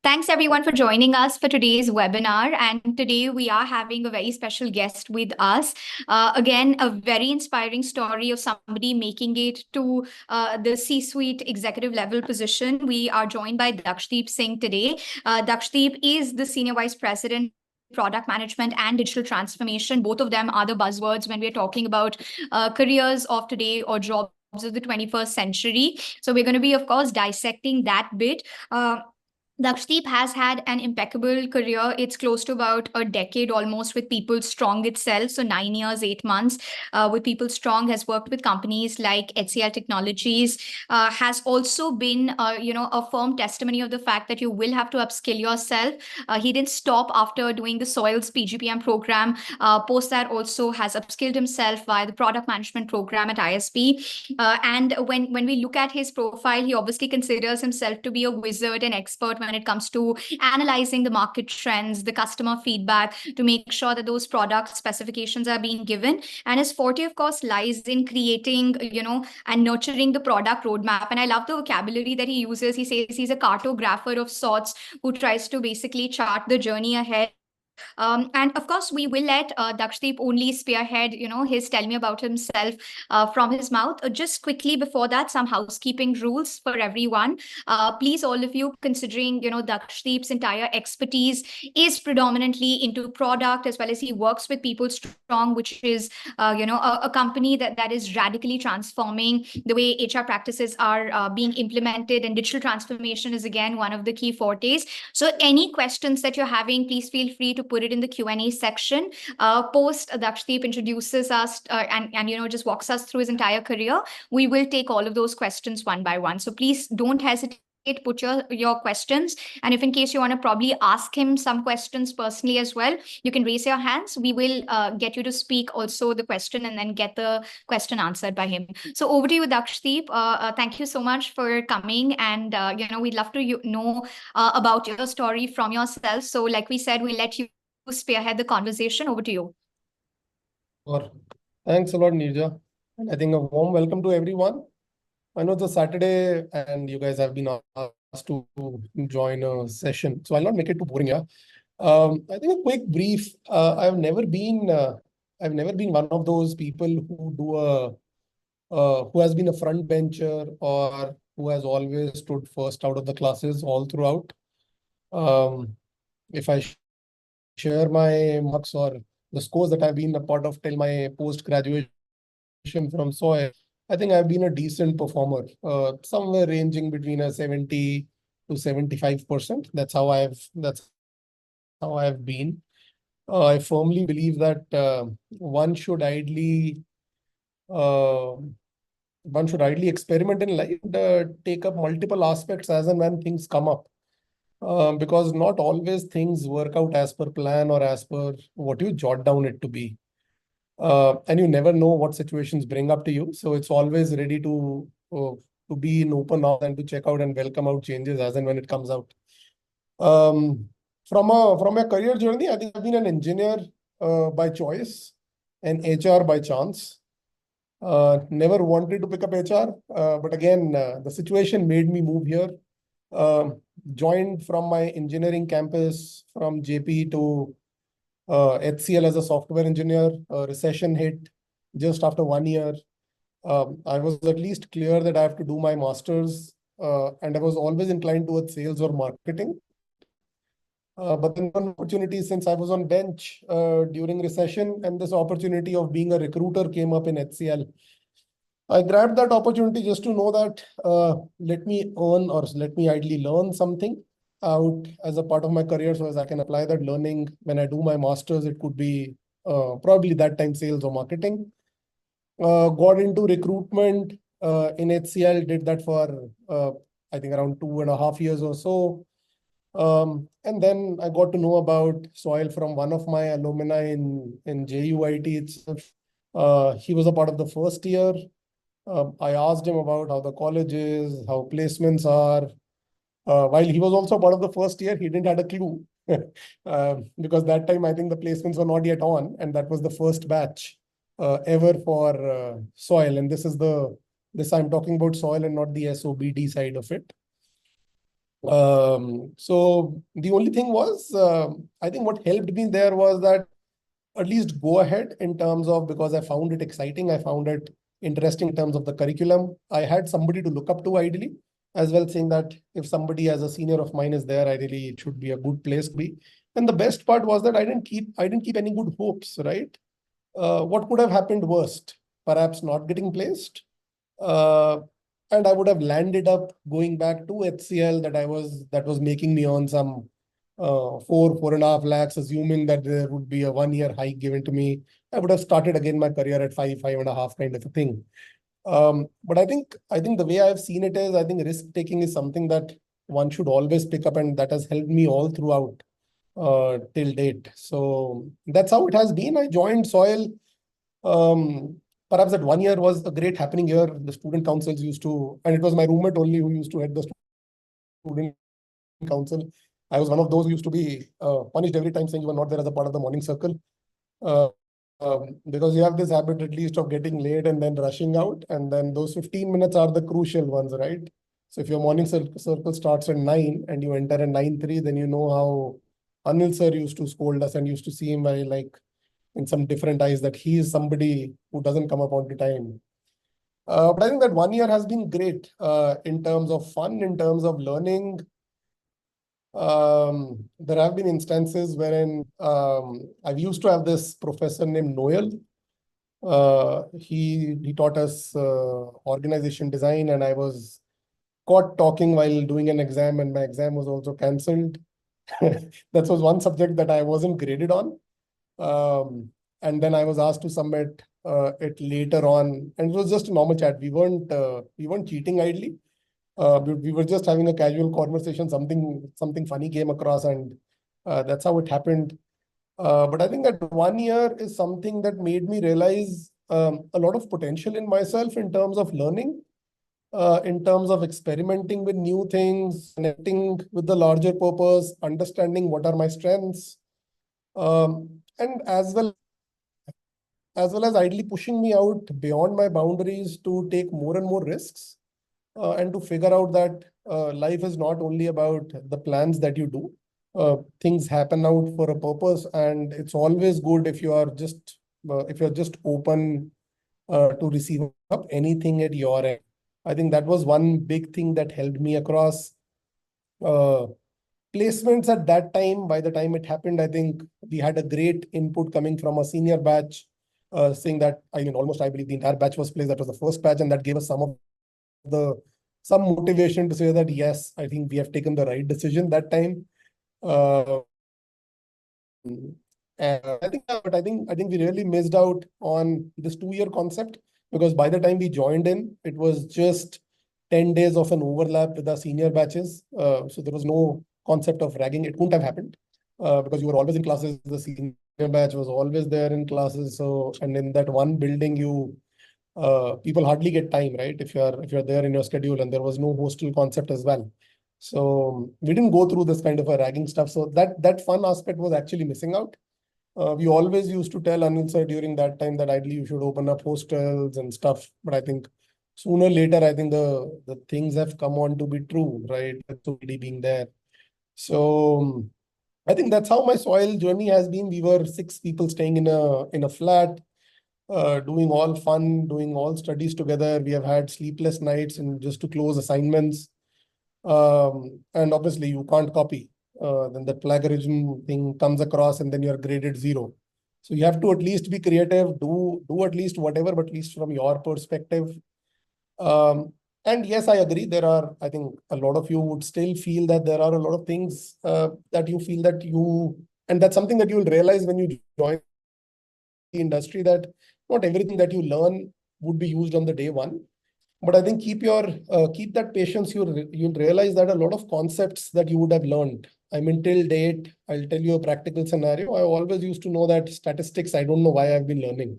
Thanks everyone for joining us for today's webinar. And today we are having a very special guest with us. Again, a very inspiring story of somebody making it to the C-suite executive level position. We are joined by Daksheep Singh today. Daksheep is the Senior Vice President, product management and digital transformation. Both of them are the buzzwords when we're talking about careers of today or jobs of the 21st century. So we're going to be, of course, dissecting that bit. Daksheep has had an impeccable career. It's close to about a decade almost with PeopleStrong itself. So 9 years, 8 months with PeopleStrong, has worked with companies like HCL Technologies, has also been, a firm testimony of the fact that you will have to upskill yourself. He didn't stop after doing the Soils PGPM program. Post that also has upskilled himself via the product management program at ISP. And when we look at his profile, he obviously considers himself to be a wizard and expert when it comes to analyzing the market trends, the customer feedback, to make sure that those product specifications are being given. And his forte, of course, lies in creating, and nurturing the product roadmap. And I love the vocabulary that he uses. He says he's a cartographer of sorts who tries to basically chart the journey ahead. And of course, we will let Daksheep only spearhead, his tell me about himself from his mouth. Just quickly before that, some housekeeping rules for everyone. Please, all of you, considering, Daksheep's entire expertise is predominantly into product, as well as he works with PeopleStrong, which is, a company that is radically transforming the way HR practices are being implemented, and digital transformation is again one of the key fortes. So any questions that you're having, please feel free to put it in the Q&A section. Post Daksheep introduces us and just walks us through his entire career. We will take all of those questions one by one. So please don't hesitate. Put your questions, and if in case you want to probably ask him some questions personally as well, you can raise your hands. We will get you to speak also the question and then get the question answered by him. So over to you, Daksheep. Thank you so much for coming, and we'd love to know about your story from yourself. So like we said, we'll let you spearhead the conversation. Over to you. Sure. Thanks a lot, Nirja. And I think a warm welcome to everyone. I know it's a Saturday and you guys have been asked to join a session, so I'll not make it too boring here. I think a quick brief. I've never been one of those people who has been a front bencher or who has always stood first out of the classes all throughout. If I share my marks or the scores that I've been a part of till my post-graduation from SOI, I think I've been a decent performer, somewhere ranging between a 70 to 75%. That's how I've been. I firmly believe that one should ideally experiment in life and take up multiple aspects as and when things come up. Because not always things work out as per plan or as per what you jot down it to be. And you never know what situations bring up to you. So it's always ready to be in open arms and to check out and welcome out changes as and when it comes out. From a career journey, I think I've been an engineer by choice and HR by chance. Never wanted to pick up HR, but again, the situation made me move here. Joined from my engineering campus from JP to HCL as a software engineer. Recession hit just after 1 year. I was at least clear that I have to do my master's, and I was always inclined towards sales or marketing. But then one opportunity, since I was on bench during recession, and this opportunity of being a recruiter came up in HCL. I grabbed that opportunity just to know that let me earn or let me ideally learn something out as a part of my career, so as I can apply that learning when I do my master's. It could be probably that time sales or marketing. Got into recruitment in HCL, did that for I think around 2.5 years or so. And then I got to know about Soil from one of my alumni in JUIT itself. He was a part of the first year. I asked him about how the college is, how placements are. While he was also part of the first year, he didn't have a clue because that time I think the placements were not yet on, and that was the first batch ever for Soil. And this I'm talking about Soil and not the SOBD side of it. So the only thing was, I think what helped me there was that at least go ahead in terms of, because I found it exciting, I found it interesting in terms of the curriculum. I had somebody to look up to ideally, as well, saying that if somebody as a senior of mine is there, ideally it should be a good place to be. And the best part was that I didn't keep any good hopes, right? What could have happened worst? Perhaps not getting placed. Uh, and I would have landed up going back to HCL that was making me on some 4.5 lakhs, assuming that there would be a 1 year hike given to me. I would have started again my career at 5.5 kind of a thing. But I think the way I've seen it is, I think risk taking is something that one should always pick up, and that has helped me all throughout till date. So that's how it has been. I joined Soil. Perhaps that 1 year was a great happening year. The student councils used to, and it was my roommate only who used to head the student council. I was one of those who used to be punished every time saying you were not there as a part of the morning circle. Uh, because you have this habit at least of getting late and then rushing out. And then those 15 minutes are the crucial ones, right? So if your morning circle starts at 9 and you enter at 9:03, then you know how Anil sir used to scold us and used to see him very like in some different eyes that he is somebody who doesn't come up on the time. But I think that 1 year has been great in terms of fun, in terms of learning. There have been instances wherein I've used to have this professor named Noel. He taught us organization design, and I was caught talking while doing an exam, and my exam was also cancelled. That was one subject that I wasn't graded on. And then I was asked to submit it later on, and it was just a normal chat. We weren't cheating idly. We were just having a casual conversation. Something funny came across, and that's how it happened. But I think that 1 year is something that made me realize a lot of potential in myself in terms of learning, in terms of experimenting with new things, connecting with the larger purpose, understanding what are my strengths, and as well as ideally pushing me out beyond my boundaries to take more and more risks, and to figure out that life is not only about the plans that you do. Things happen out for a purpose, and it's always good if you're just open to receive up anything at your end. I think that was one big thing that helped me across. Uh, Placements at that time, by the time it happened, I think we had a great input coming from a senior batch, saying that, I mean, almost I believe the entire batch was placed. That was the first batch, and that gave us some motivation to say that yes, I think we have taken the right decision that time. Uh, but I think we really missed out on this 2 year concept, because by the time we joined in, it was just 10 days of an overlap with our senior batches. So there was no concept of ragging. It couldn't have happened because you were always in classes. The senior batch was always there in classes. So, and in that one building, people hardly get time, right? If you're there in your schedule, and there was no hostel concept as well. So we didn't go through this kind of a ragging stuff. So that fun aspect was actually missing out. We always used to tell Anil sir during that time that ideally you should open up hostels and stuff. But I think sooner or later, I think the things have come on to be true, right? That's already being there. So I think that's how my soil journey has been. We were 6 people staying in a flat, doing all fun, doing all studies together. We have had sleepless nights and just to close assignments. And obviously you can't copy. Then the plagiarism thing comes across, and then you're graded 0. So you have to at least be creative, do at least whatever, but at least from your perspective. And yes, I agree. I think a lot of you would still feel that there are a lot of things that you feel and that's something that you'll realize when you join the industry, that not everything that you learn would be used on the day one. But I think keep that patience. You'll realize that a lot of concepts that you would have learned. I mean, till date, I'll tell you a practical scenario. I always used to know that statistics, I don't know why I've been learning.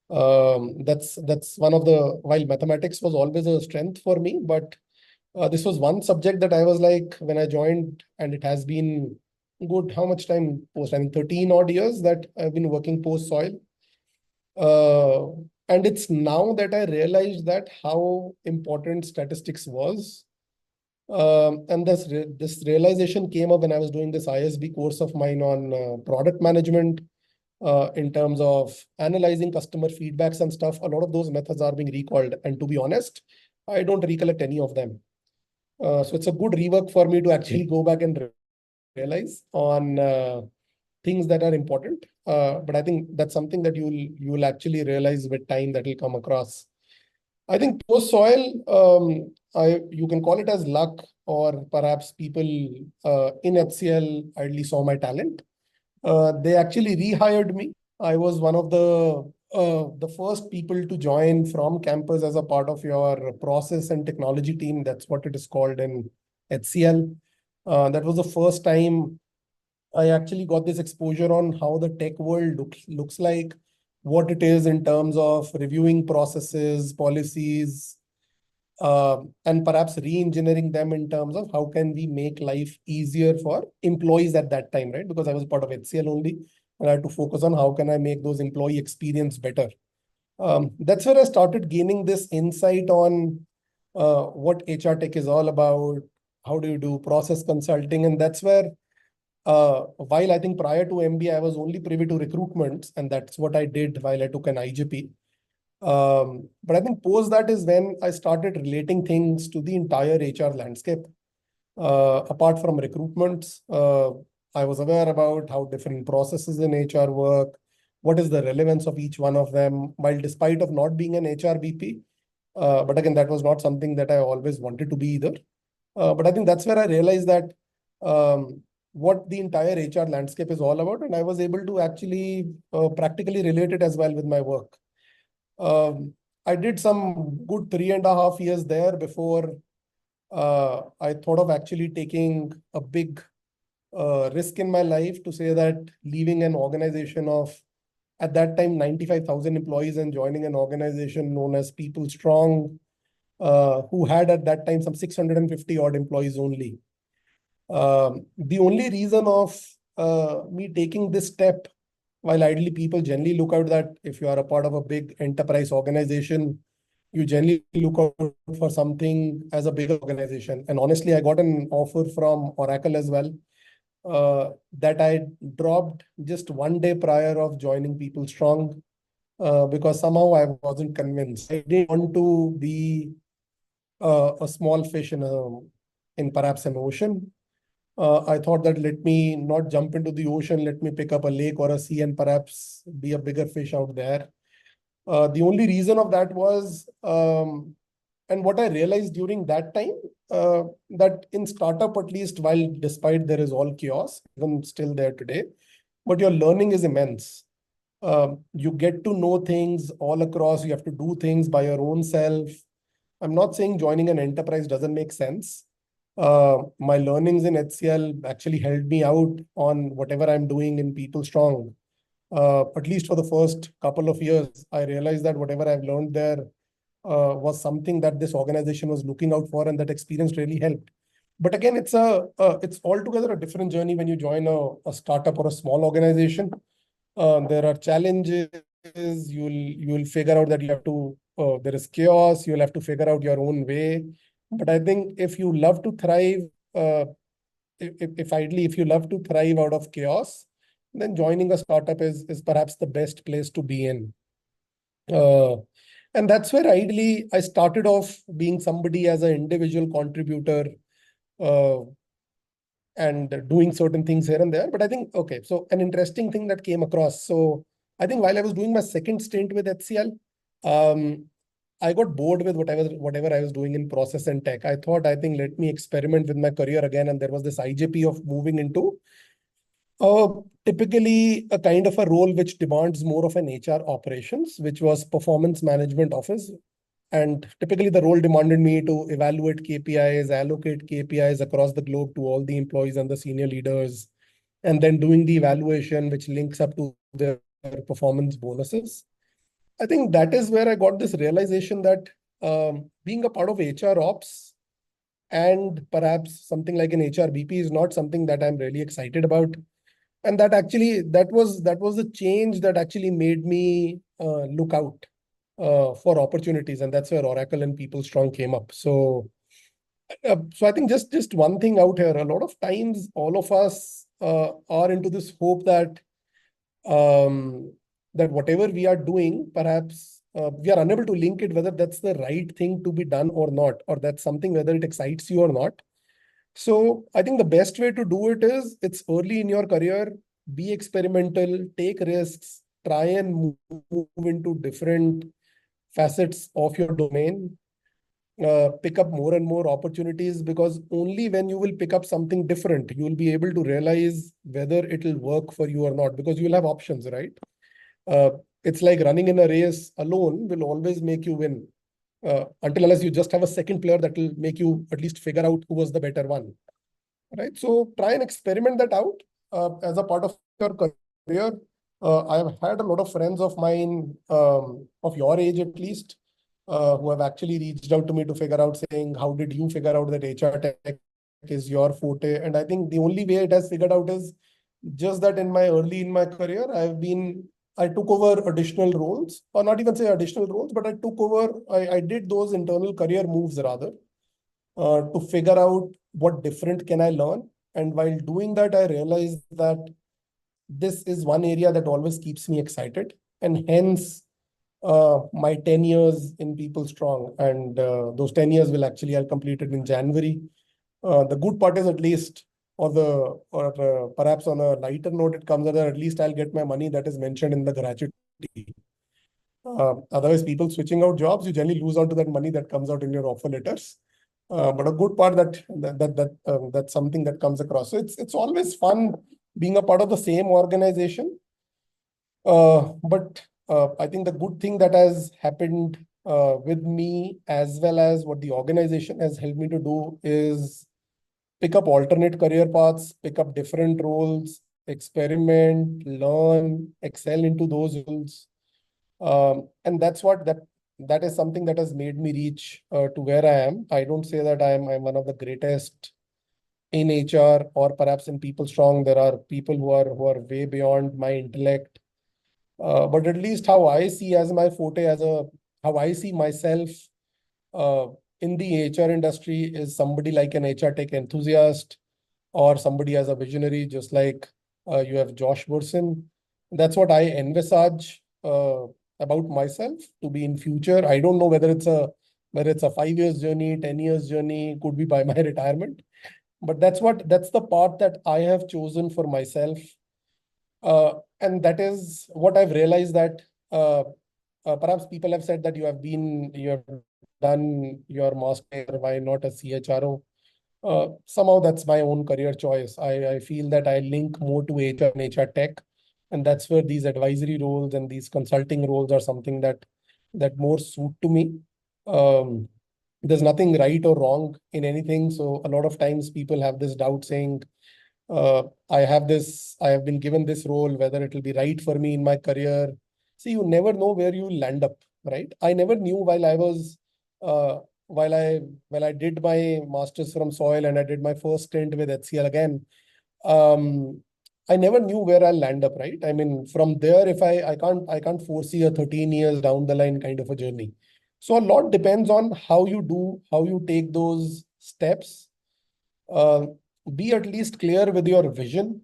That's one of while mathematics was always a strength for me, but this was one subject that I was like, when I joined, and it has been good, how much time post? I think 13 odd years that I've been working post soil. And it's now that I realized that how important statistics was. And this realization came up when I was doing this ISB course of mine on product management, in terms of analyzing customer feedbacks and stuff. A lot of those methods are being recalled. And to be honest, I don't recollect any of them. So it's a good rework for me to actually go back and realize on things that are important. But I think that's something that you'll actually realize with time that will come across. I think post soil, you can call it as luck, or perhaps people in HCL ideally saw my talent. They actually rehired me. I was one of the first people to join from campus as a part of your process and technology team. That's what it is called in HCL. That was the first time I actually got this exposure on how the tech world looks like, what it is in terms of reviewing processes, policies, and perhaps re-engineering them in terms of how can we make life easier for employees at that time, right? Because I was part of HCL only, and I had to focus on how can I make those employee experience better. That's where I started gaining this insight on what HR tech is all about. How do you do process consulting? And that's where, while I think prior to MBA, I was only privy to recruitment, and that's what I did while I took an IGP. But I think post that is when I started relating things to the entire HR landscape. Apart from recruitment, I was aware about how different processes in HR work, what is the relevance of each one of them, while despite of not being an HR BP. But again, that was not something that I always wanted to be either. But I think that's where I realized that what the entire HR landscape is all about, and I was able to actually practically relate it as well with my work. I did some good 3.5 years there before I thought of actually taking a big risk in my life to say that leaving an organization of, at that time, 95,000 employees and joining an organization known as PeopleStrong, who had at that time some 650 odd employees only. The only reason of me taking this step, while ideally people generally look out that if you are a part of a big enterprise organization, you generally look out for something as a bigger organization. And honestly, I got an offer from Oracle as well, that I dropped just one day prior of joining PeopleStrong, because somehow I wasn't convinced. I didn't want to be a small fish in perhaps an ocean. I thought that let me not jump into the ocean, let me pick up a lake or a sea and perhaps be a bigger fish out there. The only reason of that was, and what I realized during that time, that in startup, at least, while despite there is all chaos, even still there today, but your learning is immense. You get to know things all across, you have to do things by your own self. I'm not saying joining an enterprise doesn't make sense. My learnings in HCL actually helped me out on whatever I'm doing in PeopleStrong. At least for the first couple of years, I realized that whatever I've learned there was something that this organization was looking out for, and that experience really helped. But again, it's altogether a different journey when you join a startup or a small organization. There are challenges. You'll figure out that you have to. There is chaos. You'll have to figure out your own way. But I think if you love to thrive, if you love to thrive out of chaos, then joining a startup is perhaps the best place to be in. And that's where ideally I started off being somebody as an individual contributor, uh, and doing certain things here and there. But I think, okay, so an interesting thing that came across. So I think while I was doing my second stint with HCL, I got bored with whatever I was doing in process and tech. I thought, I think, let me experiment with my career again. And there was this IJP of moving into typically a kind of a role which demands more of an HR operations, which was performance management office. And typically the role demanded me to evaluate KPIs, allocate KPIs across the globe to all the employees and the senior leaders, and then doing the evaluation, which links up to their performance bonuses. I think that is where I got this realization that being a part of HR ops and perhaps something like an HR BP is not something that I'm really excited about. And that was the change that actually made me look out for opportunities, and that's where Oracle and PeopleStrong came up. So So I think just one thing out here. A lot of times, all of us are into this hope that that whatever we are doing, perhaps we are unable to link it whether that's the right thing to be done or not, or that's something whether it excites you or not. So I think the best way to do it is it's early in your career, be experimental, take risks, try and move into different facets of your domain, pick up more and more opportunities, because only when you will pick up something different, you will be able to realize whether it will work for you or not, because you'll have options, right? Uh, it's like running in a race alone will always make you win, until unless you just have a second player that will make you at least figure out who was the better one, right? So try and experiment that out as a part of your career. I've had a lot of friends of mine, of your age at least, who have actually reached out to me to figure out, saying, how did you figure out that HR tech is your forte? And I think the only way it has figured out is just that in my career, I took over additional roles, or not even say additional roles, but I did those internal career moves rather, to figure out what different can I learn. And while doing that, I realized that this is one area that always keeps me excited. And hence, my 10 years in PeopleStrong. And those 10 years I'll complete it in January. The good part is, at least, or perhaps on a lighter note, it comes that at least I'll get my money that is mentioned in the gratuity. Otherwise, people switching out jobs, you generally lose out to that money that comes out in your offer letters. But a good part that's something that comes across. So it's always fun being a part of the same organization. But I think the good thing that has happened with me, as well as what the organization has helped me to do, is pick up alternate career paths, pick up different roles, experiment, learn, excel into those roles. And that is something that has made me reach to where I am. I don't say that I'm one of the greatest in HR or perhaps in PeopleStrong. There are people who are way beyond my intellect. But at least how I see as my forte, how I see myself uh, in the HR industry, is somebody like an HR tech enthusiast, or somebody as a visionary, just like you have Josh Burson. That's what I envisage about myself to be in future. I don't know whether it's a 5 years journey, 10 years journey, could be by my retirement. But that's the path that I have chosen for myself. And that is what I've realized, that uh, perhaps people have said that you have done your master, why not a CHRO? Somehow that's my own career choice. I feel that I link more to HR and HR tech, and that's where these advisory roles and these consulting roles are something that more suit to me. Um, there's nothing right or wrong in anything. So a lot of times people have this doubt, saying, I have been given this role, whether it will be right for me in my career. See, you never know where you land up, right? I never knew uh, while I did my master's from soil and I did my first stint with HCL again. Um, I never knew where I'll land up, right? I mean, from there, if I can't foresee a 13 years down the line kind of a journey. So a lot depends on how you take those steps. Uh, be at least clear with your vision.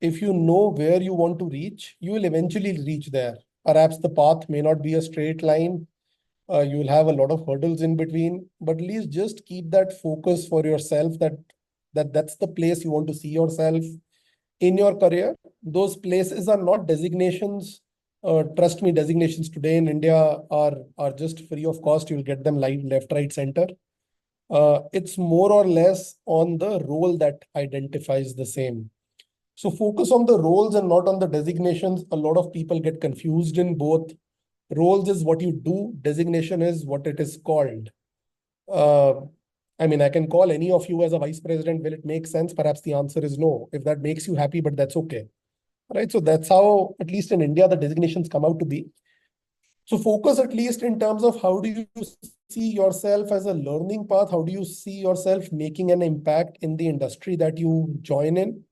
If you know where you want to reach, you will eventually reach there. Perhaps the path may not be a straight line. You will have a lot of hurdles in between, but at least just keep that focus for yourself, that's the place you want to see yourself in your career. Those places are not designations. Trust me, designations today in India are just free of cost. You'll get them live, left, right, center. It's more or less on the role that identifies the same. So focus on the roles and not on the designations. A lot of people get confused in both. Roles is what you do, designation is what it is called. Uh, I mean, I can call any of you as a vice president. Will it make sense? Perhaps the answer is no. If that makes you happy, but that's okay. Right. So that's how, at least in India, the designations come out to be. So focus at least in terms of how do you see yourself as a learning path? How do you see yourself making an impact in the industry that you join in?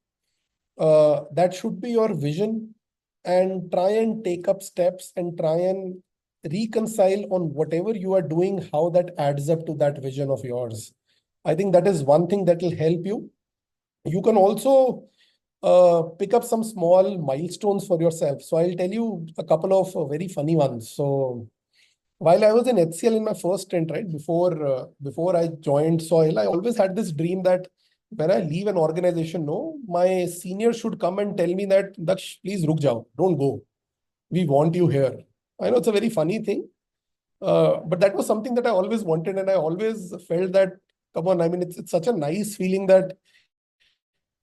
That should be your vision, and try and take up steps and try and reconcile on whatever you are doing, how that adds up to that vision of yours. I think that is one thing that will help you. You can also pick up some small milestones for yourself. So I'll tell you a couple of very funny ones. So while I was in HCL in my first stint, right, before I joined Soil, I always had this dream that when I leave an organization, no, my senior should come and tell me that, Daksh, please ruk jao, don't go. We want you here. I know it's a very funny thing, but that was something that I always wanted, and I always felt that, come on, I mean, it's such a nice feeling that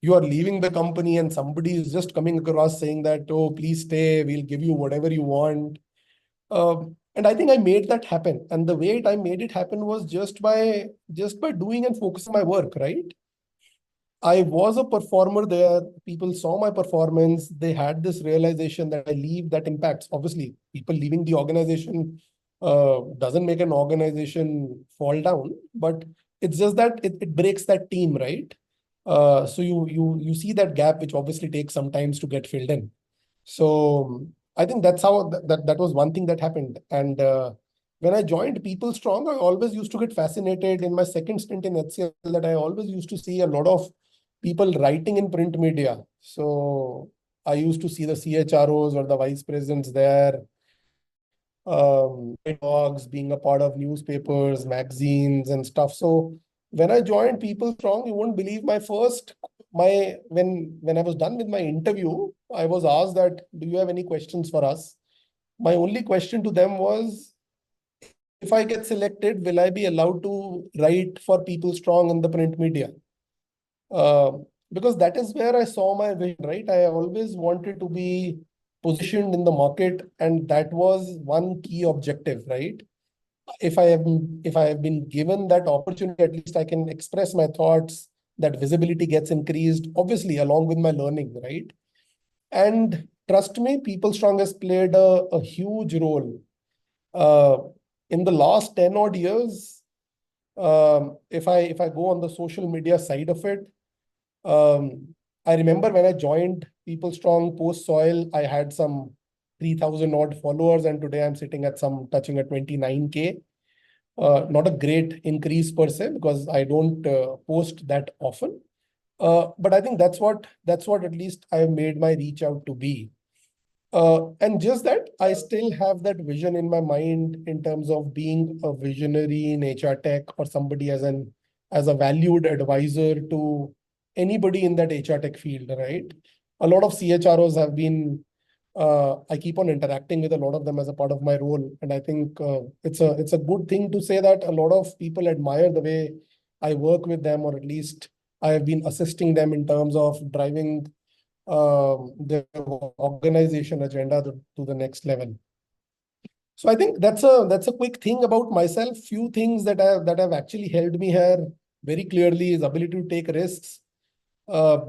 you are leaving the company and somebody is just coming across saying that, oh, please stay, we'll give you whatever you want. And I think I made that happen. And the way I made it happen was just by doing and focusing my work, right? I was a performer there. People saw my performance. They had this realization that I leave that impacts. Obviously, people leaving the organization doesn't make an organization fall down, but it's just that it breaks that team, right? So you see that gap, which obviously takes some times to get filled in. So I think that's how that was one thing that happened. And when I joined PeopleStrong, I always used to get fascinated in my second stint in HCL that I always used to see a lot of people writing in print media. So I used to see the CHROs or the vice presidents there, blogs, being a part of newspapers, magazines, and stuff. So when I joined PeopleStrong, you won't believe when I was done with my interview, I was asked that, do you have any questions for us? My only question to them was, if I get selected, will I be allowed to write for PeopleStrong in the print media? Uh, because that is where I saw my vision, right? I always wanted to be positioned in the market, and that was one key objective, right? If I have been given that opportunity, at least I can express my thoughts, that visibility gets increased, obviously, along with my learning, right? And trust me, PeopleStrong has played a huge role. Uh, in the last 10 odd years, if I go on the social media side of it, I remember when I joined PeopleStrong post Soil, I had some 3,000 odd followers, and today I'm sitting at some touching at 29K. Not a great increase per se because I don't post that often. But I think that's what at least I made my reach out to be. And just that, I still have that vision in my mind in terms of being a visionary in HR tech or somebody as a valued advisor to anybody in that HR tech field, right? A lot of CHROs have been I keep on interacting with a lot of them as a part of my role, and I think it's a good thing to say that a lot of people admire the way I work with them, or at least I have been assisting them in terms of driving the organization agenda to the next level. So I think that's a quick thing about myself. Few things that have actually helped me here very clearly is ability to take risks.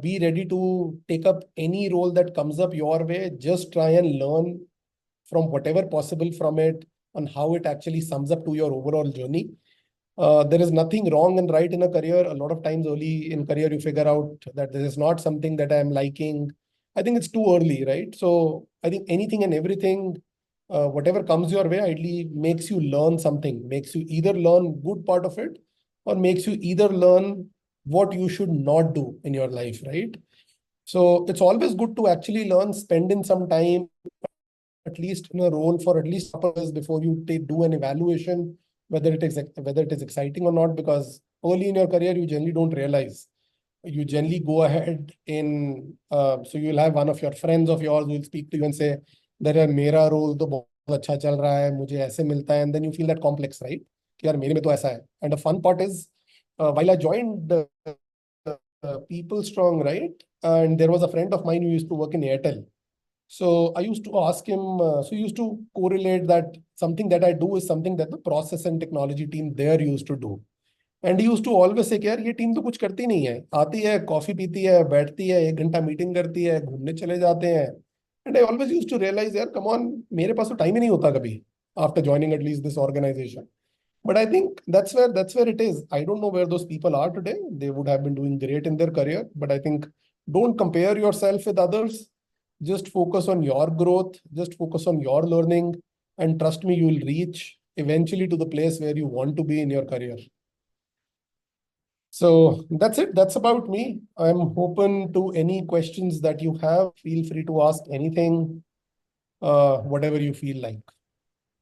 Be ready to take up any role that comes up your way. Just try and learn from whatever possible from it on how it actually sums up to your overall journey. There is nothing wrong and right in a career. A lot of times early in career, you figure out that this is not something that I'm liking. I think it's too early, right? So I think anything and everything, whatever comes your way, ideally makes you learn something, makes you either learn good part of it or makes you either learn what you should not do in your life, right? So it's always good to actually learn, spend in some time, at least in a role for at least a couple years before you do an evaluation, whether it is exciting or not, because early in your career, you generally don't realize. You generally go ahead so you'll have one of your friends of yours who will speak to you and say, there मेरा role तो बहुत अच्छा चल रहा है, मुझे ऐसे मिलता है, and then you feel that complex, right? कि यार मेरे में तो ऐसा है. And the fun part is, while I joined PeopleStrong, right? And there was a friend of mine who used to work in Airtel. So I used to ask him, so he used to correlate that something that I do is something that the process and technology team there used to do. And he used to always say, यार ये team तो कुछ करती नहीं है, आती है coffee पीती है, बैठती है, 1 घंटा मीटिंग करती है, घूमने चले जाते हैं. And I always used to realize, यार come on, मेरे पास तो टाइम ही नहीं होता कभी after joining at least this organization. But I think that's where it is. I don't know where those people are today. They would have been doing great in their career, but I think don't compare yourself with others. Just focus on your growth, just focus on your learning, and trust me, you will reach eventually to the place where you want to be in your career. So that's it. That's about me. I'm open to any questions that you have. Feel free to ask anything, whatever you feel like.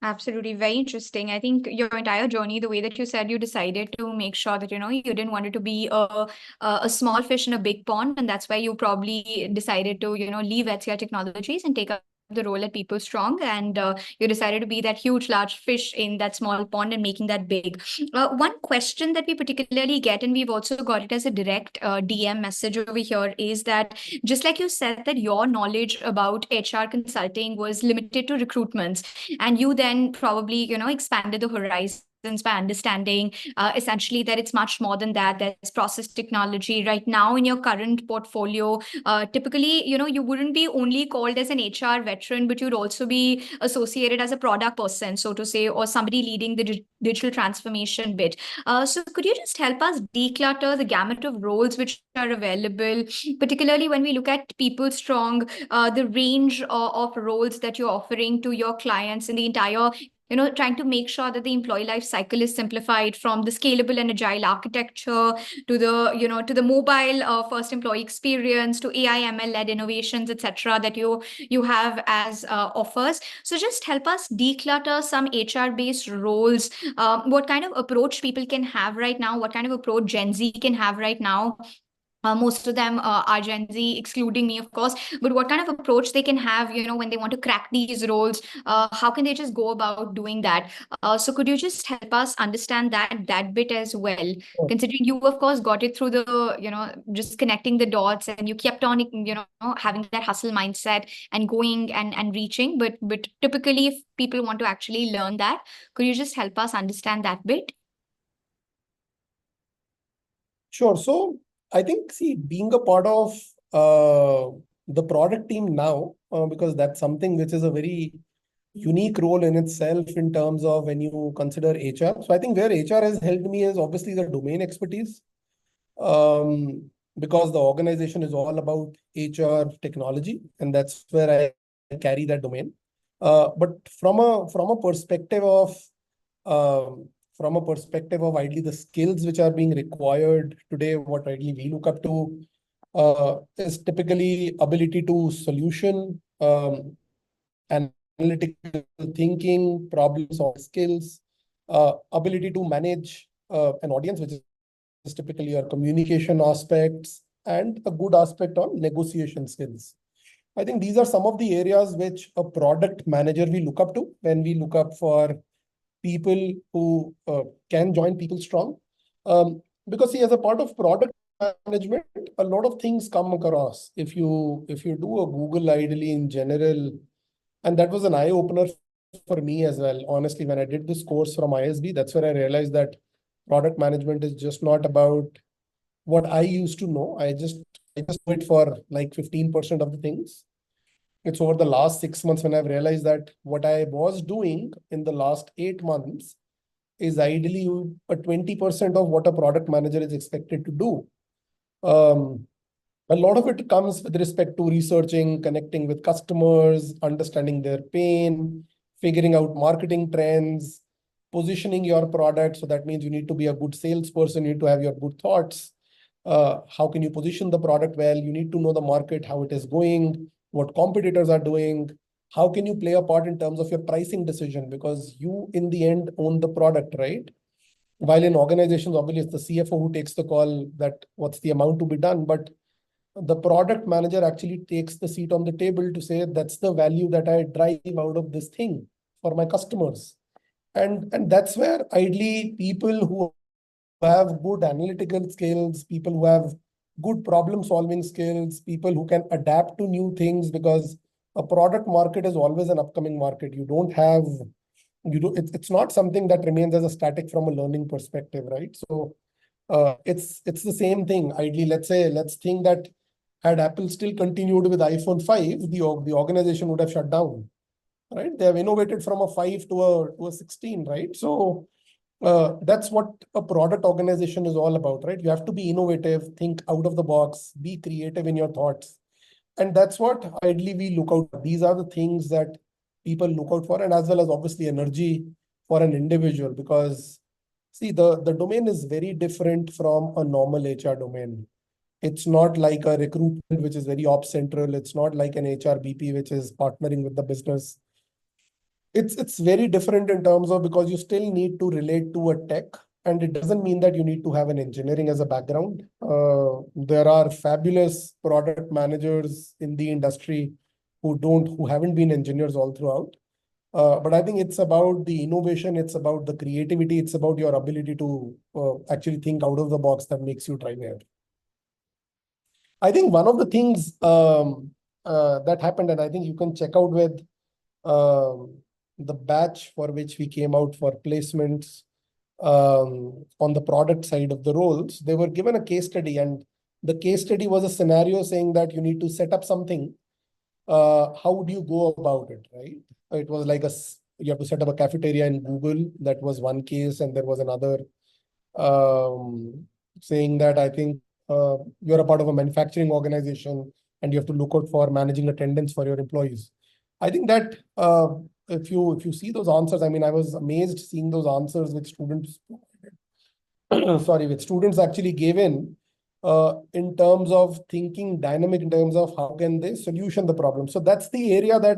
Absolutely. Very interesting. I think your entire journey, the way that you said you decided to make sure that, you didn't want it to be a small fish in a big pond. And that's why you probably decided to, leave HCI Technologies and take up the role at PeopleStrong. And you decided to be that huge, large fish in that small pond and making that big. One question that we particularly get, and we've also got it as a direct DM message over here, is that just like you said, that your knowledge about HR consulting was limited to recruitments, and you then probably expanded the horizons by understanding essentially that it's much more than that. There's process technology right now in your current portfolio. Typically, you wouldn't be only called as an HR veteran, but you'd also be associated as a product person, so to say, or somebody leading the digital transformation bit. So could you just help us declutter the gamut of roles which are available, particularly when we look at PeopleStrong, the range of roles that you're offering to your clients in the entire, trying to make sure that the employee life cycle is simplified, from the scalable and agile architecture to the, to the mobile first employee experience, to AI ML led innovations, etc., that you have as offers. So just help us declutter some HR based roles. What kind of approach people can have right now, what kind of approach Gen Z can have right now. Most of them are Gen Z, excluding me, of course. But what kind of approach they can have, when they want to crack these roles? How can they just go about doing that? So could you just help us understand that bit as well? Sure. Considering you, of course, got it through the, just connecting the dots, and you kept on, having that hustle mindset and going and reaching. But typically, if people want to actually learn that, could you just help us understand that bit? Sure. So I think, see, being a part of the product team now, because that's something which is a very unique role in itself in terms of when you consider HR. So I think where HR has helped me is obviously the domain expertise, because the organization is all about HR technology, and that's where I carry that domain. But um, from a perspective of ideally the skills which are being required today, what ideally we look up to is typically ability to solution, analytical thinking, problem solving skills, ability to manage an audience, which is typically your communication aspects, and a good aspect on negotiation skills. I think these are some of the areas which a product manager we look up to when we look up for people who can join PeopleStrong. Because see, as a part of product management, a lot of things come across. If you do a Google ideally in general, and that was an eye opener for me as well. Honestly, when I did this course from ISB, that's where I realized that product management is just not about what I used to know. I just do it for like 15% of the things. It's over the last 6 months when I've realized that what I was doing in the last 8 months is ideally a 20% of what a product manager is expected to do. Um, a lot of it comes with respect to researching, connecting with customers, understanding their pain, figuring out marketing trends, positioning your product. So that means you need to be a good salesperson, you need to have your good thoughts. How can you position the product well? You need to know the market, how it is going, what competitors are doing. How can you play a part in terms of your pricing decision? Because you, in the end, own the product, right? While in organizations, obviously, it's the CFO who takes the call that what's the amount to be done. But the product manager actually takes the seat on the table to say that's the value that I drive out of this thing for my customers. And that's where ideally people who have good analytical skills, people who have good problem solving skills, people who can adapt to new things, because a product market is always an upcoming market. It's not something that remains as a static from a learning perspective, right? So it's the same thing. Ideally, let's think that had Apple still continued with iPhone 5, the organization would have shut down, right? They have innovated from a 5 to a 16, right? So that's what a product organization is all about, right? You have to be innovative, think out of the box, be creative in your thoughts. And that's what ideally we look out for. These are the things that people look out for, and as well as obviously energy for an individual, because See, the domain is very different from a normal HR domain. It's not like a recruitment, which is very ops central. It's not like an HR BP, which is partnering with the business. It's very different in terms of, because you still need to relate to a tech, and it doesn't mean that you need to have an engineering as a background. There are fabulous product managers in the industry who haven't been engineers all throughout. But I think it's about the innovation, it's about the creativity, it's about your ability to actually think out of the box that makes you drive ahead. I think one of the things that happened, and I think you can check out with the batch for which we came out for placements on the product side of the roles, they were given a case study, and the case study was a scenario saying that you need to set up something. How would you go about it, right? It was like you have to set up a cafeteria in Google. That was one case, and there was another saying that I think you're a part of a manufacturing organization and you have to look out for managing attendance for your employees. I think that if you see those answers, I mean, I was amazed seeing those answers which students, sorry, which students actually gave in terms of thinking dynamic, in terms of how can they solution the problem. So that's the area that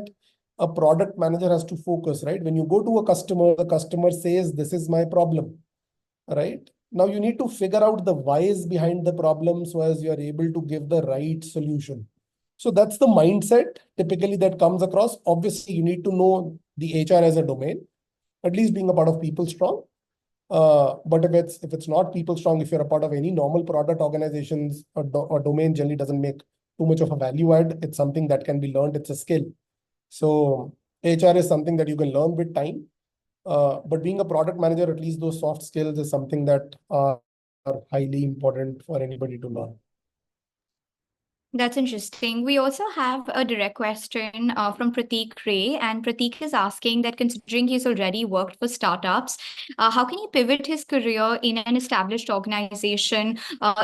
a product manager has to focus, right? When you go to a customer, the customer says, this is my problem, right? Now you need to figure out the whys behind the problem so as you are able to give the right solution. So that's the mindset typically that comes across. Obviously, you need to know the HR as a domain, at least being a part of PeopleStrong. But if it's not PeopleStrong, if you're a part of any normal product organizations, a domain generally doesn't make too much of a value add. It's something that can be learned. It's a skill. So HR is something that you can learn with time. But being a product manager, at least those soft skills is something that are highly important for anybody to learn. That's interesting. We also have a direct question from Prateek Ray, and Prateek is asking that considering he's already worked for startups, how can he pivot his career in an established organization?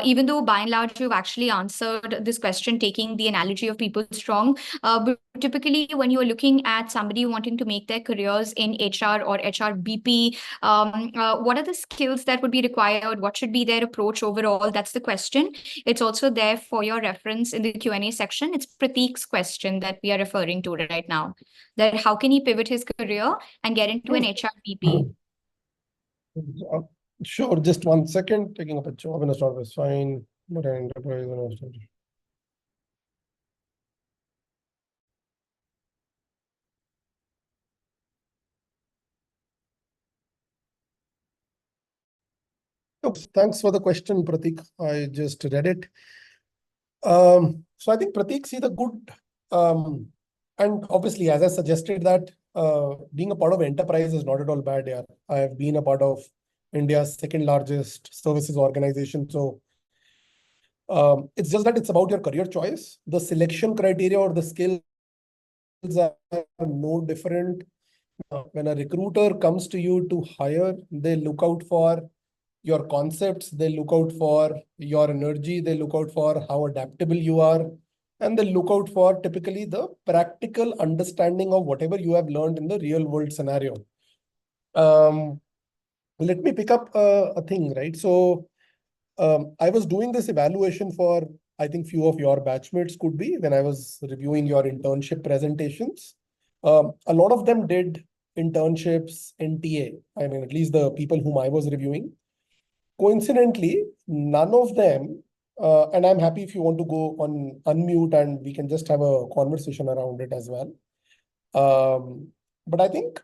Even though by and large you've actually answered this question, taking the analogy of PeopleStrong, but typically when you're looking at somebody wanting to make their careers in HR or HR BP, what are the skills that would be required? What should be their approach overall? That's the question. It's also there for your reference in the Q&A section. It's Prateek's question that we are referring to right now. That how can he pivot his career and get into an HR BP? Sure, just 1 second. Taking up a job in a startup is fine, but an enterprise Thanks for the question, Prateek. I just read it. So I think Prateek, see the good, and obviously, as I suggested that being a part of enterprise is not at all bad. Yeah, I have been a part of India's second largest services organization. So it's just that it's about your career choice. The selection criteria or the skills are no different. When a recruiter comes to you to hire, they look out for your concepts, they look out for your energy, they look out for how adaptable you are, and they look out for typically the practical understanding of whatever you have learned in the real world scenario. Let me pick up a thing, right? So I was doing this evaluation for, I think, few of your batchmates could be when I was reviewing your internship presentations. A lot of them did internships in TA. I mean, at least the people whom I was reviewing. Coincidentally, none of them, and I'm happy if you want to go on unmute and we can just have a conversation around it as well. But I think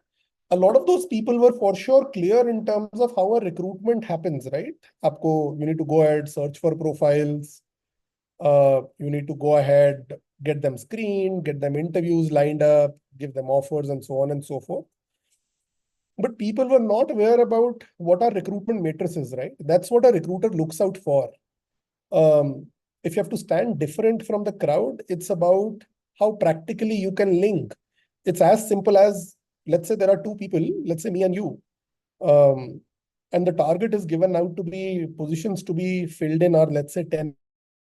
a lot of those people were for sure clear in terms of how a recruitment happens, right? You need to go ahead, search for profiles. You need to go ahead, get them screened, get them interviews lined up, give them offers and so on and so forth. But people were not aware about what are recruitment matrices, right? That's what a recruiter looks out for. If you have to stand different from the crowd, it's about how practically you can link. It's as simple as, let's say there are two people, let's say me and you, and the target is given out to be positions to be filled in, or let's say 10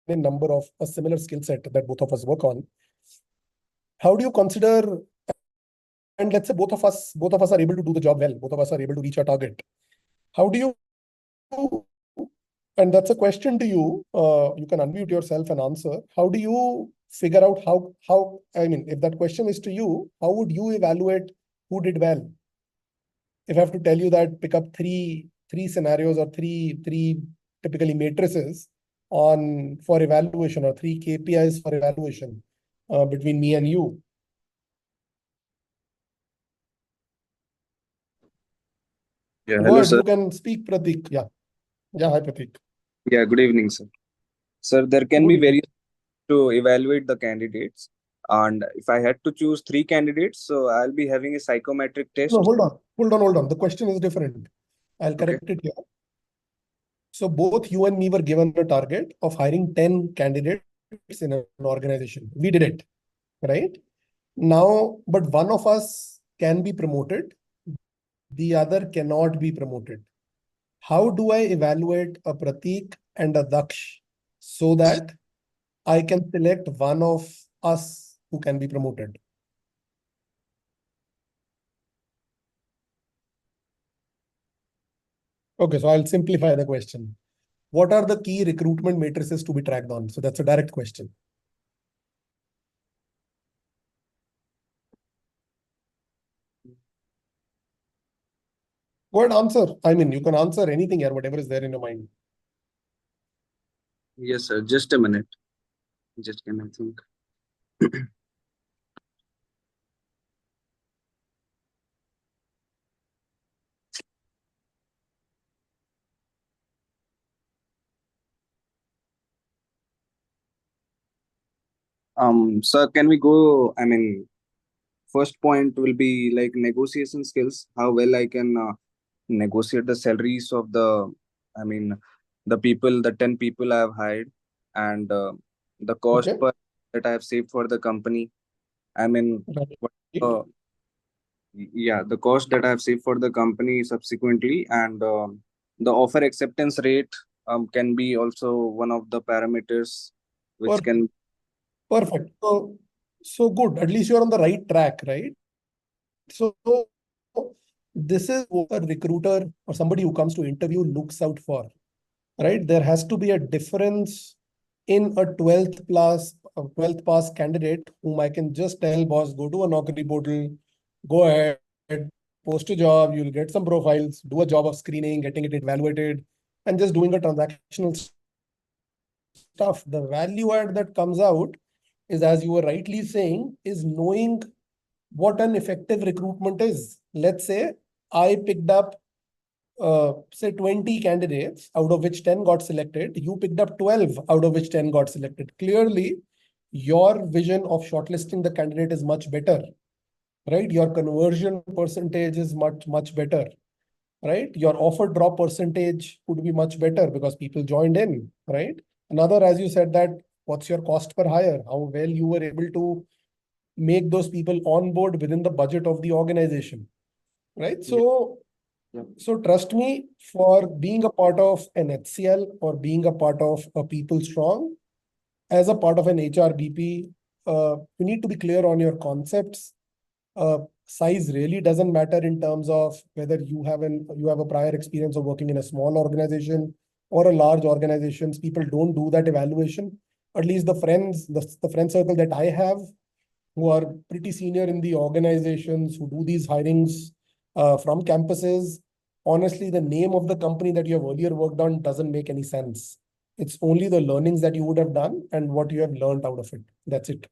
in number of a similar skill set that both of us work on. How do you consider, and let's say both of us are able to do the job well, both of us are able to reach our target. How do you and that's a question to you, you can unmute yourself and answer. How do you figure out how, I mean, if that question is to you, how would you evaluate who did well? If I have to tell you that, pick up three scenarios or three typically matrices for evaluation, or three KPIs for evaluation between me and you. Yeah, Go hello, ahead, sir. you can speak, Pratik. Yeah, hi, Pratik. Yeah, good evening, sir. Sir, there can Good be evening. various to evaluate the candidates. And if I had to choose three candidates, so I'll be having a psychometric No, test. hold on. The question is different. I'll Okay. correct it here. So both you and me were given a target of hiring 10 candidates in an organization. We did it, right? Now, but one of us can be promoted, the other cannot be promoted. How do I evaluate a Pratik and a Daksh so that I can select one of us who can be promoted? Okay, so I'll simplify the question. What are the key recruitment matrices to be tracked on? So that's a direct question. Go ahead, answer. I mean, you can answer anything here, whatever is there in your mind. Yes, sir. Just a minute. Just can I think. Sir, can we go? I mean, first point will be like negotiation skills. How well I can negotiate the salaries of I mean, the people, the 10 people I have hired, and the cost Okay. per that I have saved for the company. I mean, Right. what, yeah, the cost that I have saved for the company subsequently, and the offer acceptance rate can be also one of the parameters which Per- can. Perfect. So good. At least you're on the right track, right? So this is what a recruiter or somebody who comes to interview looks out for, right? There has to be a difference in a 12th pass candidate whom I can just tell, boss, go to a Naukri portal, go ahead, post a job, you'll get some profiles, do a job of screening, getting it evaluated, and just doing a transactional stuff. The value add that comes out is, as you were rightly saying, is knowing what an effective recruitment is. Let's say I picked up say 20 candidates, out of which 10 got selected. You picked up 12, out of which 10 got selected. Clearly, your vision of shortlisting the candidate is much better, right? Your conversion percentage is much better, right? Your offer drop percentage could be much better because people joined in, right? Another, as you said, that what's your cost per hire? How well you were able to make those people on board within the budget of the organization, right? Yeah. So trust me, for being a part of an HCL or being a part of a PeopleStrong, as a part of an HRBP, you need to be clear on your concepts. Size really doesn't matter in terms of whether you have a prior experience of working in a small organization or a large organizations. People don't do that evaluation. At least the friend circle that I have, who are pretty senior in the organizations, who do these hirings from campuses. Honestly, the name of the company that you have earlier worked on doesn't make any sense. It's only the learnings that you would have done and what you have learned out of it. That's it.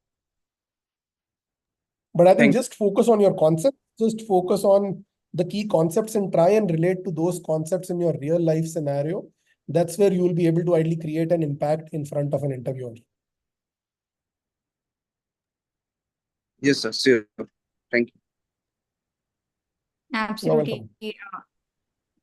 But I think Thank. just focus on your concept, just focus on the key concepts and try and relate to those concepts in your real life scenario. That's where you will be able to ideally create an impact in front of an interviewer. Yes, sir. Sure. Thank you. You're Absolutely. welcome.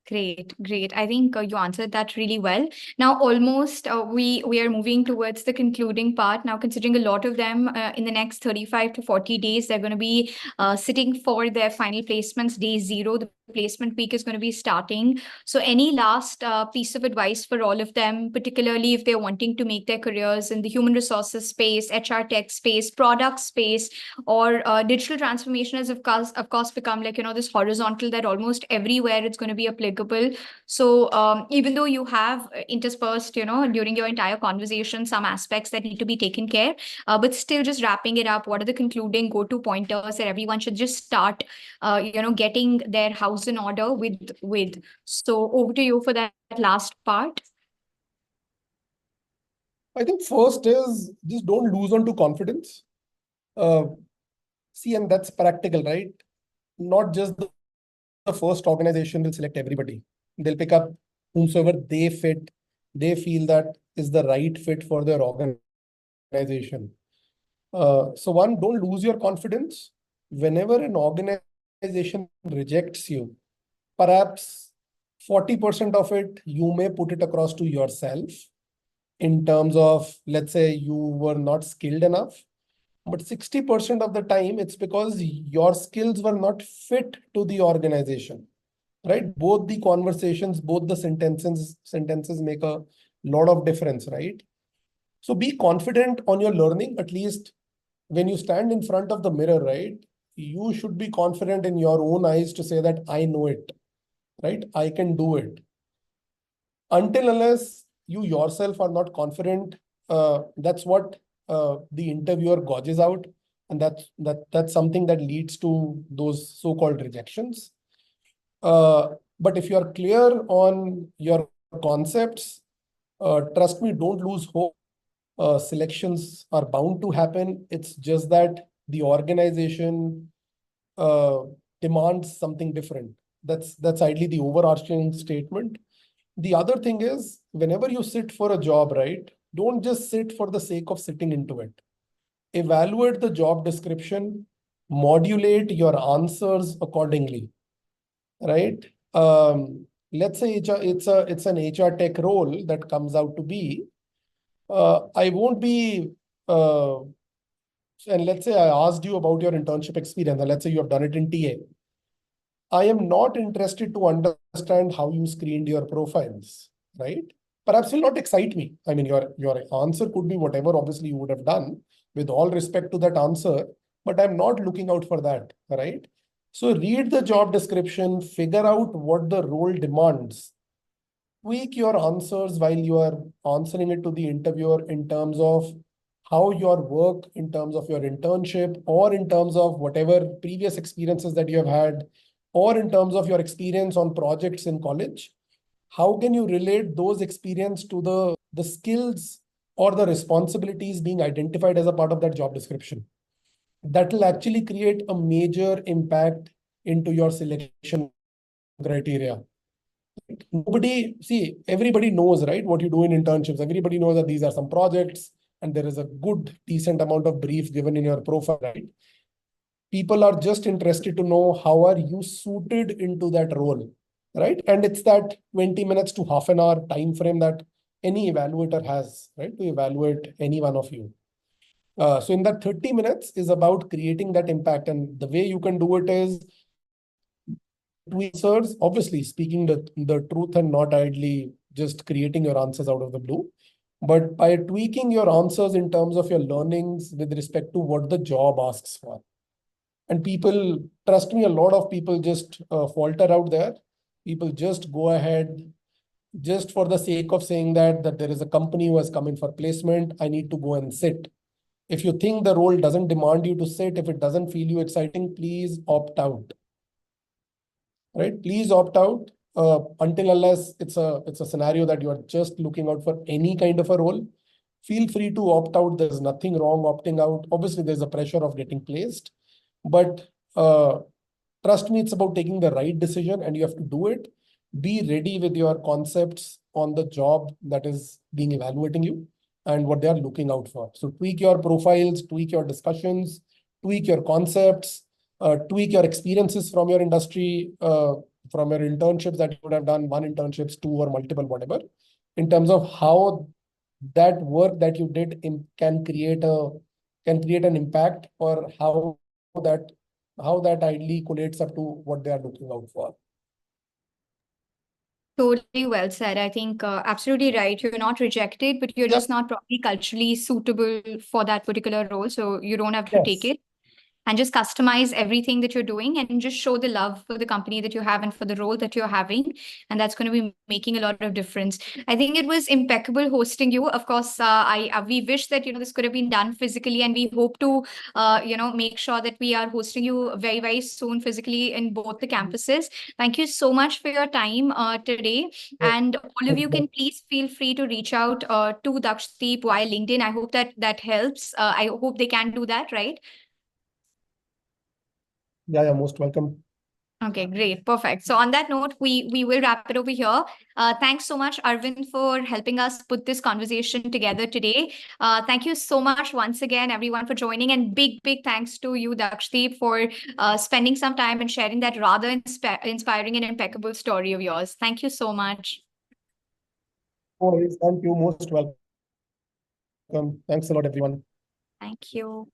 Great. I think you answered that really well. Now, almost we are moving towards the concluding part. Now, considering a lot of them in the next 35 to 40 days, they're going to be sitting for their final placements, day zero, the placement week is going to be starting. So any last piece of advice for all of them, particularly if they're wanting to make their careers in the human resources space, HR tech space, product space, or digital transformation has of course become like, this horizontal that almost everywhere it's going to be applicable. So even though you have interspersed, during your entire conversation, some aspects that need to be taken care, but still just wrapping it up, what are the concluding go-to pointers that everyone should just start, getting their house in order with? So over to you for that last part. I think first is just don't lose on to confidence. See, and that's practical, right? Not just the first organization will select everybody. They'll pick up whomsoever they feel that is the right fit for their organization. So one, don't lose your confidence. Whenever an organization rejects you, perhaps 40% of it, you may put it across to yourself in terms of, let's say you were not skilled enough. But 60% of the time, it's because your skills were not fit to the organization, right? Both the conversations, both the sentences make a lot of difference, right? So be confident on your learning. At least when you stand in front of the mirror, right? You should be confident in your own eyes to say that I know it, right? I can do it. Until unless you yourself are not confident, that's what the interviewer gauges out, and that's something that leads to those so-called rejections. But if you are clear on your concepts, trust me, don't lose hope. Selections are bound to happen. It's just that the organization demands something different. That's ideally the overarching statement. The other thing is, whenever you sit for a job, right, don't just sit for the sake of sitting into it. Evaluate the job description, modulate your answers accordingly, right? Let's say it's an HR tech role that comes out to be. I won't be, and let's say I asked you about your internship experience, and let's say you have done it in TA. I am not interested to understand how you screened your profiles, right? Perhaps will not excite me. I mean, your answer could be whatever obviously you would have done, with all respect to that answer, but I'm not looking out for that, right? So read the job description, figure out what the role demands, tweak your answers while you are answering it to the interviewer in terms of how your work, in terms of your internship, or in terms of whatever previous experiences that you have had, or in terms of your experience on projects in college. How can you relate those experience to the skills or the responsibilities being identified as a part of that job description? That will actually create a major impact into your selection criteria. Everybody knows, right, what you do in internships. Everybody knows that these are some projects and there is a good, decent amount of brief given in your profile, right? People are just interested to know how are you suited into that role, right? And it's that 20 minutes to half an hour time frame that any evaluator has, right, to evaluate any one of you. So in that 30 minutes is about creating that impact. And the way you can do it is answers, obviously speaking the truth and not idly just creating your answers out of the blue, but by tweaking your answers in terms of your learnings with respect to what the job asks for. And people, trust me, a lot of people just falter out there. People just go ahead just for the sake of saying that there is a company who has come in for placement. I need to go and sit. If you think the role doesn't demand you to sit, if it doesn't feel you exciting, please opt out. Right? Please opt out until unless it's a scenario that you are just looking out for any kind of a role. Feel free to opt out. There's nothing wrong opting out. Obviously, there's a pressure of getting placed, but trust me, it's about taking the right decision and you have to do it. Be ready with your concepts on the job that is being evaluating you and what they are looking out for. So tweak your profiles, tweak your discussions, tweak your concepts, tweak your experiences from your industry, from your internships that you would have done, one internships, two or multiple, whatever, in terms of how that work that you did can create an impact, or how that ideally collates up to what they are looking out for. Totally well said. I think absolutely right. You're not rejected, but you're Yep. just not probably culturally suitable for that particular role. So you don't have to take Yes. it. And just customize everything that you're doing and just show the love for the company that you have and for the role that you're having. And that's going to be making a lot of difference. I think it was impeccable hosting you. Of course, we wish that, this could have been done physically, and we hope to, make sure that we are hosting you very, very soon physically in both the campuses. Thank you so much for your time today. And all of you can please feel free to reach out to Daksheep via LinkedIn. I hope that that helps. I hope they can do that, right? Yeah, most welcome. Okay, great. Perfect. So on that note, we will wrap it over here. Thanks so much, Arvind, for helping us put this conversation together today. Thank you so much once again, everyone, for joining. And big, big thanks to you, Daksheep, for spending some time and sharing that rather inspiring and impeccable story of yours. Thank you so much. Thank you. Most welcome. Thanks a lot, everyone. Thank you.